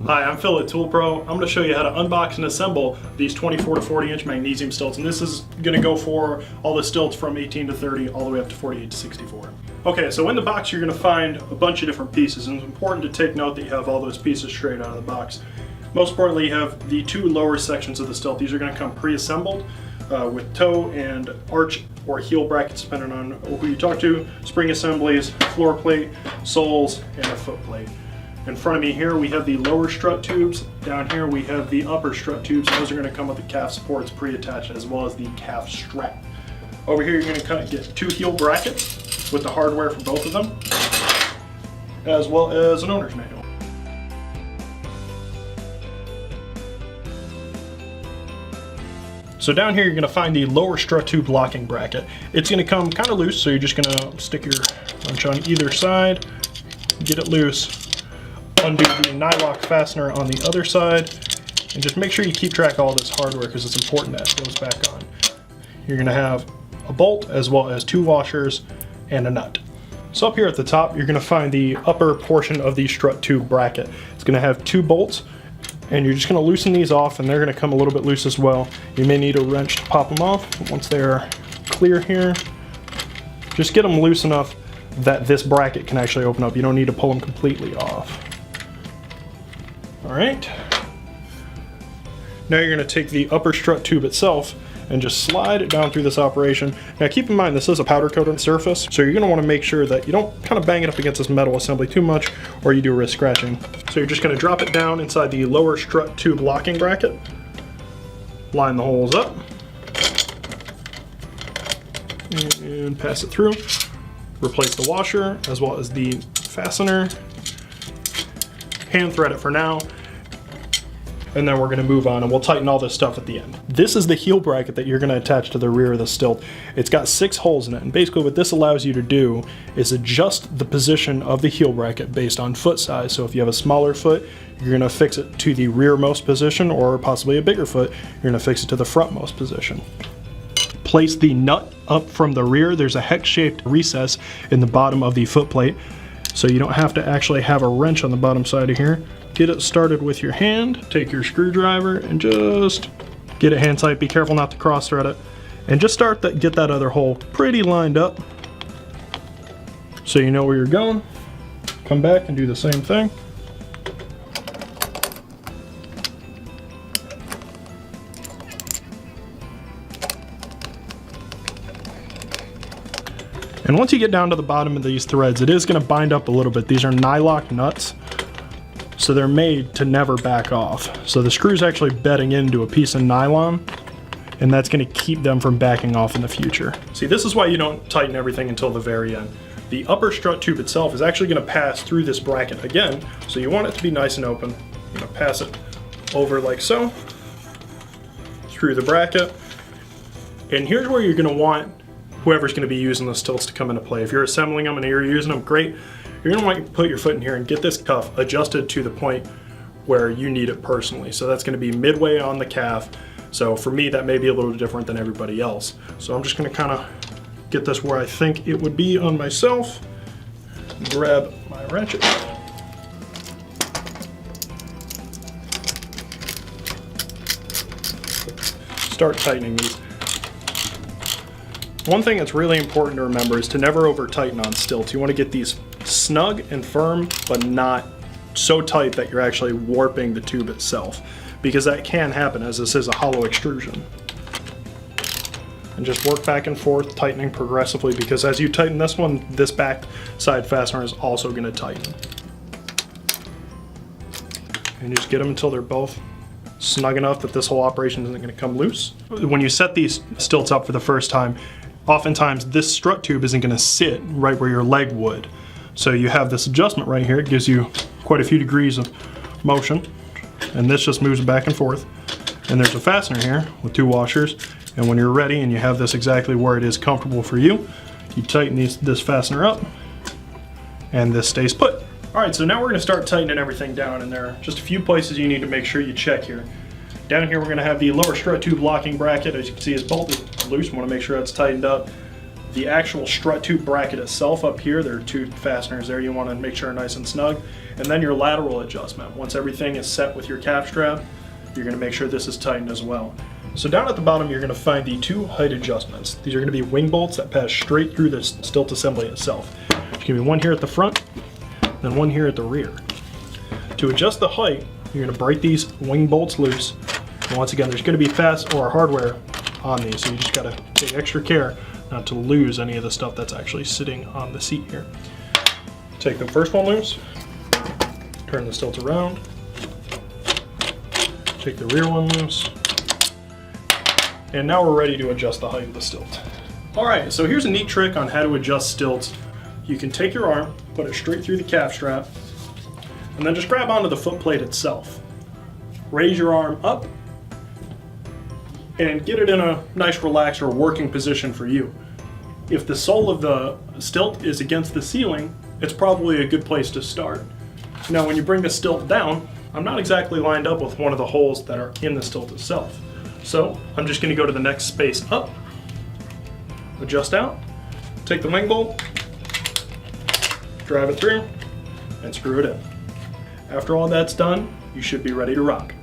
Hi, I'm Phil at Tool Pro. I'm going to show you how to unbox and assemble these 24 to 40 inch magnesium stilts, and this is going to go for all the stilts from 18 to 30 all the way up to 48 to 64. Okay, so in the box you're going to find a bunch of different pieces, and it's important to take note that you have all those pieces straight out of the box. Most importantly, you have the two lower sections of the stilt. These are going to come pre-assembled with toe and arch or heel brackets depending on who you talk to, spring assemblies, floor plate, soles, and a foot plate. In front of me here we have the lower strut tubes. Down here we have the upper strut tubes. Those are going to come with the calf supports pre-attached as well as the calf strap. Over here you're going to get two heel brackets with the hardware for both of them, as well as an owner's manual. So down here you're going to find the lower strut tube locking bracket. It's going to come kind of loose, so you're just going to stick your wrench on either side, get it loose, undo the nylock fastener on the other side, and just make sure you keep track of all this hardware because it's important that it goes back on. You're going to have a bolt as well as two washers and a nut. So up here at the top you're going to find the upper portion of the strut tube bracket. It's going to have two bolts, and you're just going to loosen these off, and they're going to come a little bit loose as well. You may need a wrench to pop them off. Once they're clear here, just get them loose enough that this bracket can actually open up. You don't need to pull them completely off. Alright, now you're going to take the upper strut tube itself and just slide it down through this operation. Now keep in mind this is a powder coated surface, so you're going to want to make sure that you don't kind of bang it up against this metal assembly too much, or you do risk scratching. So you're just going to drop it down inside the lower strut tube locking bracket, line the holes up, and pass it through. Replace the washer as well as the fastener. Hand thread it for now, and then we're going to move on and we'll tighten all this stuff at the end. This is the heel bracket that you're going to attach to the rear of the stilt. It's got 6 holes in it, and basically what this allows you to do is adjust the position of the heel bracket based on foot size. So if you have a smaller foot, you're going to fix it to the rearmost position, or possibly a bigger foot, you're going to fix it to the frontmost position. Place the nut up from the rear. There's a hex-shaped recess in the bottom of the foot plate, so you don't have to actually have a wrench on the bottom side of here. Get it started with your hand, take your screwdriver and just get it hand tight. Be careful not to cross thread it, and just get that other hole pretty lined up so you know where you're going. Come back and do the same thing. And once you get down to the bottom of these threads, it is going to bind up a little bit. These are nylock nuts, so they're made to never back off. So the screw's actually bedding into a piece of nylon, and that's going to keep them from backing off in the future. See, this is why you don't tighten everything until the very end. The upper strut tube itself is actually going to pass through this bracket again, so you want it to be nice and open. You're going to pass it over like so, through the bracket, and here's where you're going to want whoever's going to be using the stilts to come into play. If you're assembling them and you're using them, great. You're going to want to put your foot in here and get this cuff adjusted to the point where you need it personally. So that's going to be midway on the calf. So for me, that may be a little different than everybody else. So I'm just going to kind of get this where I think it would be on myself. Grab my wrench. Start tightening these. One thing that's really important to remember is to never over tighten on stilts. You want to get these snug and firm, but not so tight that you're actually warping the tube itself, because that can happen as this is a hollow extrusion. And just work back and forth, tightening progressively, because as you tighten this one, this back side fastener is also going to tighten. And just get them until they're both snug enough that this whole operation isn't going to come loose. When you set these stilts up for the first time, oftentimes this strut tube isn't going to sit right where your leg would. So you have this adjustment right here. It gives you quite a few degrees of motion, and this just moves back and forth. And there's a fastener here with 2 washers, and when you're ready and you have this exactly where it is comfortable for you, you tighten this fastener up, and this stays put. Alright, so now we're going to start tightening everything down, and there are just a few places you need to make sure you check here. Down here we're going to have the lower strut tube locking bracket. As you can see, it's bolted loose. We want to make sure it's tightened up. The actual strut tube bracket itself up here, there are two fasteners there you want to make sure are nice and snug. And then your lateral adjustment. Once everything is set with your cap strap, you're going to make sure this is tightened as well. So down at the bottom, you're going to find the two height adjustments. These are going to be wing bolts that pass straight through the stilt assembly itself. There's going to be one here at the front, then one here at the rear. To adjust the height, you're going to break these wing bolts loose. And once again, there's going to be hardware on these, so you just got to take extra care not to lose any of the stuff that's actually sitting on the seat here. Take the first one loose, turn the stilt around, take the rear one loose, and now we're ready to adjust the height of the stilt. Alright, so here's a neat trick on how to adjust stilts. You can take your arm, put it straight through the cap strap, and then just grab onto the foot plate itself. Raise your arm up, and get it in a nice relaxed or working position for you. If the sole of the stilt is against the ceiling, it's probably a good place to start. Now when you bring the stilt down, I'm not exactly lined up with one of the holes that are in the stilt itself. So I'm just going to go to the next space up, adjust out, take the wing bolt, drive it through, and screw it in. After all that's done, you should be ready to rock.